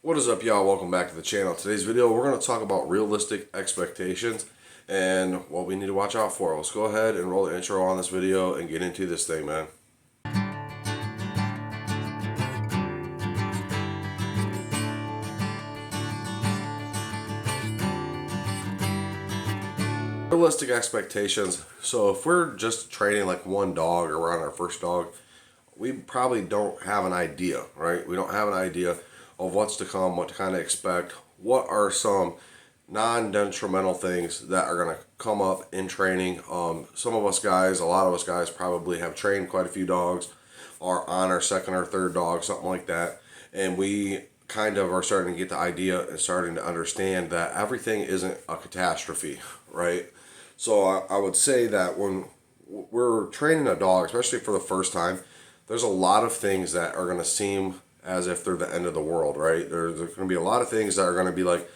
What is up, y'all? Welcome back to the channel. Today's video, we're going to talk about realistic expectations and what we need to watch out for. Let's go ahead and roll the intro on this video and get into this thing, man. Realistic expectations. So if we're just training like one dog or we're on our first dog, we probably don't have an idea, right? We don't have an idea of what's to come, what to kind of expect. What are some non-detrimental things that are going to come up in training? Some of us guys, a lot of us guys probably have trained quite a few dogs, are on our second or third dog, something like that. And we kind of are starting to get the idea and starting to understand that everything isn't a catastrophe, right? So I would say that when we're training a dog, especially for the first time, there's a lot of things that are going to seem as if they're the end of the world, right? There's going to be a lot of things that are going to be like,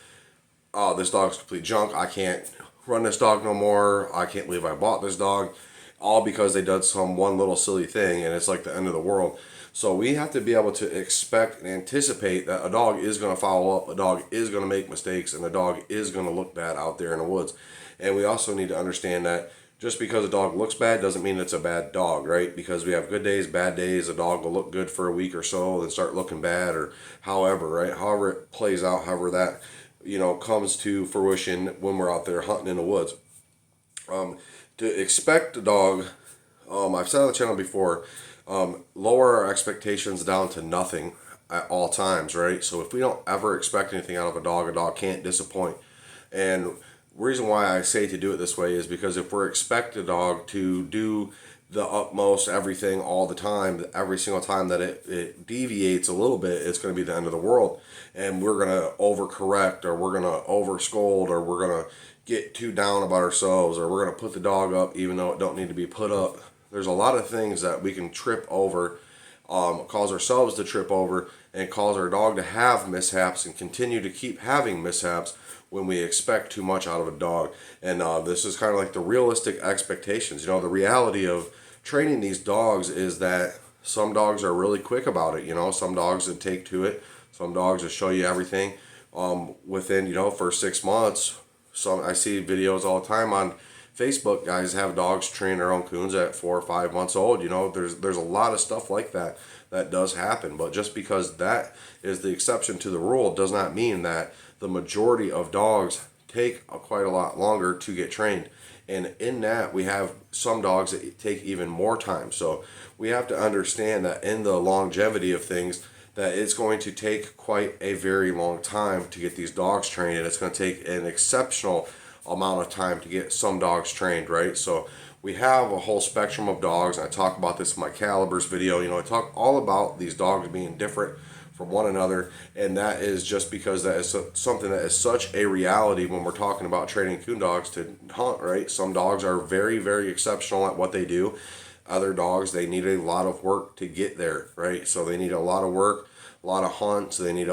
oh, this dog's complete junk. I can't run this dog no more. I can't believe I bought this dog. All because they did some one little silly thing and it's like the end of the world. So we have to be able to expect and anticipate that a dog is going to follow up, a dog is going to make mistakes, and a dog is going to look bad out there in the woods. And we also need to understand that just because a dog looks bad doesn't mean it's a bad dog, right? Because we have good days, bad days. A dog will look good for a week or so, then start looking bad, or however, right? However it plays out, however that, comes to fruition when we're out there hunting in the woods. To expect a dog, I've said on the channel before, lower our expectations down to nothing at all times, right? So if we don't ever expect anything out of a dog can't disappoint. And reason why I say to do it this way is because if we're expect a dog to do the utmost everything all the time, every single time that it deviates a little bit, it's going to be the end of the world. And we're going to overcorrect, or we're going to over scold, or we're going to get too down about ourselves, or we're going to put the dog up even though it don't need to be put up. There's a lot of things that we can trip over, cause ourselves to trip over, and cause our dog to have mishaps and continue to keep having mishaps when we expect too much out of a dog. And this is kind of like the realistic expectations. The reality of training these dogs is that some dogs are really quick about it. Some dogs that take to it. Some dogs will show you everything within, for 6 months. I see videos all the time on Facebook. Guys have dogs train their own coons at 4 or 5 months old. There's a lot of stuff like that does happen. But just because that is the exception to the rule does not mean that the majority of dogs take quite a lot longer to get trained. And in that, we have some dogs that take even more time. So we have to understand that in the longevity of things, that it's going to take quite a very long time to get these dogs trained, and it's going to take an exceptional amount of time to get some dogs trained, right? So we have a whole spectrum of dogs, and I talk about this in my calibers video. I talk all about these dogs being different from one another, and that is just because that is something that is such a reality when we're talking about training coon dogs to hunt, right? Some dogs are very, very exceptional at what they do. Other dogs, they need a lot of work to get there, right? So they need a lot of work, a lot of hunts. They need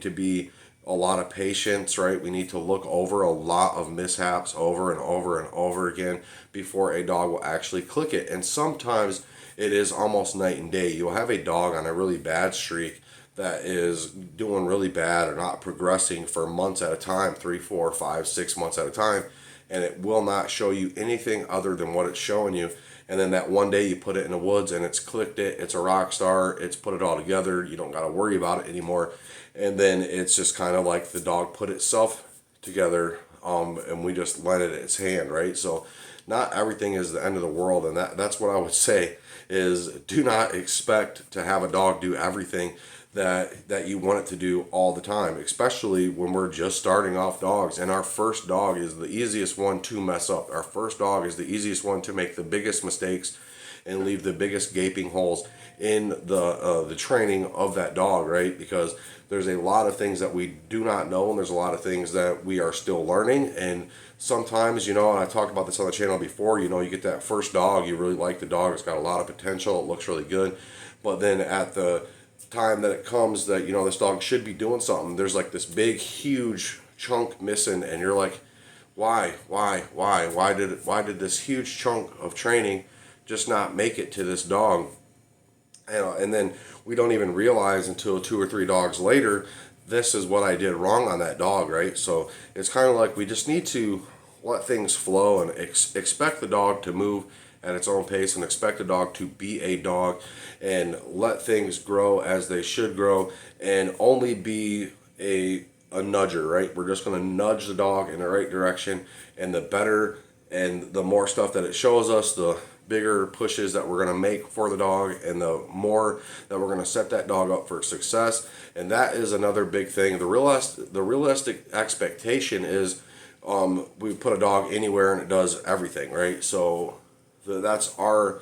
to be a lot of patience, right? We need to look over a lot of mishaps over and over and over again before a dog will actually click it. And sometimes it is almost night and day. You'll have a dog on a really bad streak that is doing really bad or not progressing for months at a time, 3, 4, 5, 6 months at a time, and it will not show you anything other than what it's showing you. And then that one day you put it in the woods and it's clicked it, it's a rock star, it's put it all together, you don't got to worry about it anymore. And then it's just kind of like the dog put itself together, and we just lent it its hand, right? So not everything is the end of the world, and that's what I would say is do not expect to have a dog do everything that you want it to do all the time, especially when we're just starting off dogs. And our first dog is the easiest one to mess up. Our first dog is the easiest one to make the biggest mistakes and leave the biggest gaping holes in the training of that dog, right? Because there's a lot of things that we do not know, and there's a lot of things that we are still learning. And sometimes, and I talked about this on the channel before, you get that first dog, you really like the dog, it's got a lot of potential, it looks really good, but then at the time that it comes that this dog should be doing something, there's like this big huge chunk missing, and you're like, why did this huge chunk of training just not make it to this dog? And then we don't even realize until 2 or 3 dogs later this is what I did wrong on that dog, right? So it's kind of like we just need to let things flow and expect the dog to move at its own pace and expect the dog to be a dog and let things grow as they should grow and only be a nudger, right? We're just going to nudge the dog in the right direction, and the better and the more stuff that it shows us, the bigger pushes that we're going to make for the dog, and the more that we're going to set that dog up for success. And that is another big thing. The realistic expectation is we put a dog anywhere and it does everything, right? So that's our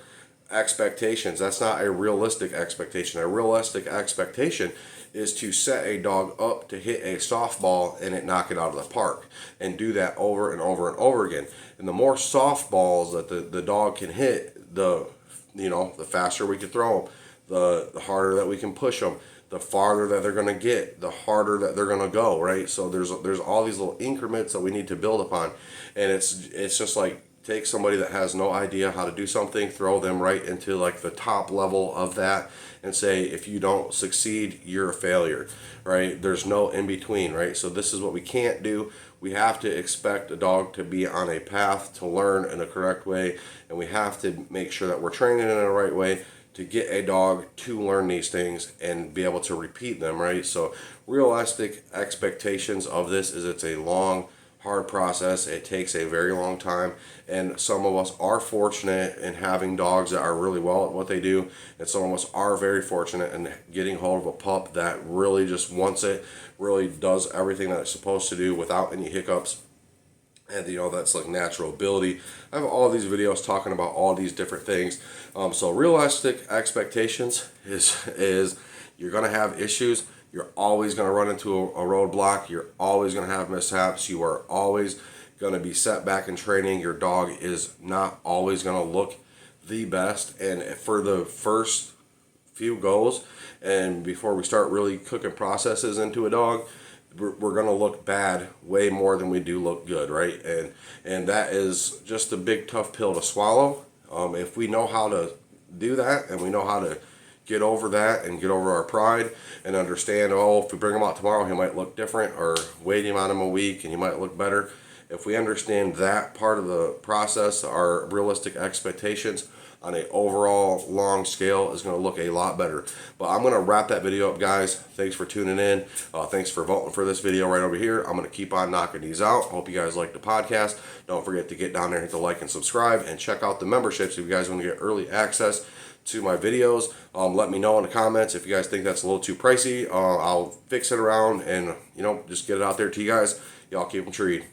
expectations. That's not a realistic expectation. A realistic expectation is to set a dog up to hit a softball and it knock it out of the park, and do that over and over and over again. And the more softballs that the dog can hit, the faster we can throw them, the harder that we can push them, the farther that they're going to get, the harder that they're going to go, right? So there's all these little increments that we need to build upon, and it's just like, take somebody that has no idea how to do something, throw them right into like the top level of that, and say, if you don't succeed, you're a failure, right? There's no in between, right? So this is what we can't do. We have to expect a dog to be on a path to learn in a correct way, and we have to make sure that we're training in the right way to get a dog to learn these things and be able to repeat them, right? So realistic expectations of this is, it's a long, hard process. It takes a very long time, and some of us are fortunate in having dogs that are really well at what they do, and some of us are very fortunate in getting hold of a pup that really just wants it, really does everything that it's supposed to do without any hiccups. And that's like natural ability. I have all these videos talking about all these different things. So realistic expectations is you're gonna have issues. You're always going to run into a roadblock. You're always going to have mishaps. You are always going to be set back in training. Your dog is not always going to look the best. And for the first few goes, and before we start really cooking processes into a dog, we're going to look bad way more than we do look good, right? And that is just a big tough pill to swallow. If we know how to do that, and we know how to get over that and get over our pride and understand, if we bring him out tomorrow, he might look different, or wait him on him a week and he might look better. If we understand that part of the process, our realistic expectations on an overall long scale is going to look a lot better. But I'm going to wrap that video up, guys. Thanks for tuning in. Thanks for voting for this video right over here. I'm going to keep on knocking these out. Hope you guys like the podcast. Don't forget to get down there, hit the like and subscribe, and check out the memberships if you guys want to get early access to my videos. Let me know in the comments if you guys think that's a little too pricey. I'll fix it around and just get it out there to you guys. Y'all keep them treed.